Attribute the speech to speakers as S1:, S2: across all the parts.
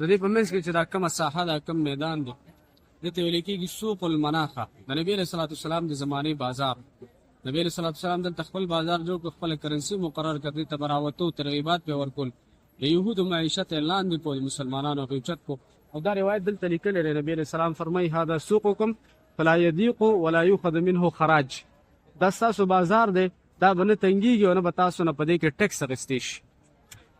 S1: د دې په منځ کې چې دا کومه ساحه دا کوم میدان دی دته ویل کېږي سوق المناخه د نبی علیه الصلاۃ والسلام د زمانې بازار نبی علیه الصلاۃ والسلام د خپل بازار جوړ کړ خپل کرنسی مقرر کړی تبراوتو ترغیبات په ورکول د یهودو معیشت اعلان دی په مسلمانانو په چت کو او دا روایت دلته لیکل لري نبی علیه السلام فرمایي هذا سوقکم فلا يضيق ولا يؤخذ منه خراج دا تاسو بازار دی دا بنه تنګيږي او نه به تاسو نه پدې کې ټیکس اخیستې شي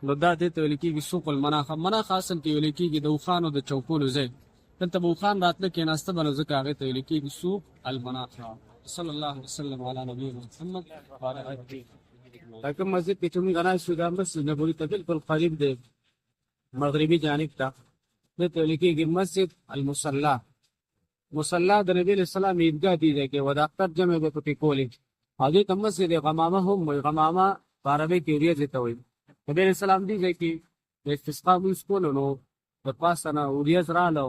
S1: نو دا دې ته ویل کېږي سوق المناخه مناخه اصل کې ویل کېږي د اوښانو د چوکولو ځای دلته به اوښان راتله کېناسته به نو ځکه هغې ته ویل کېږي سوق المناخه صلی الله وسلم علی نبینا محمد وعلى آله دا کوم مسجد کې چې موږ راشو دا مسجد نبوي ته بالکل قریب دی مغربي جانب ته دې ته ویل کېږي مسجد المصلی مصلی د نبی علیه السلام عیدګاه دی ځای کې و د اختر جمع به پکې کولې او دې ته مسجد غمامه هم وایي غمامه په عربۍ کې وریځې ته وایي نبی علیہ السلام دی ځای کې د استسقا لمونځ کولو نو د پاسه نه وریځ راغله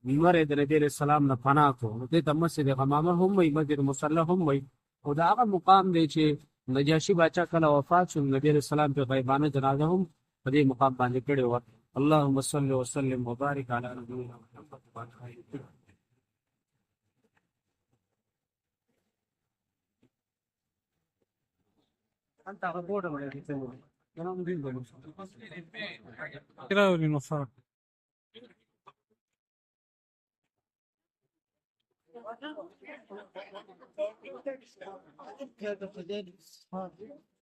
S1: لمر یې د نبی علیہ السلام نه پناه کړو نو دې ته مسجد غمامه هم وایي مسجد مصلی هم وایي او د هغه مقام دی چې نجاشي باچا کله وفات شو نبی علیہ السلام په غیبانه جنازه هم په دې مقام باندې کړې وه اللهم صل وسلم وبارک علی نبینا محمد وعلى آله انت غبور ولا تسوي انا مدير بقول كده ولا نصار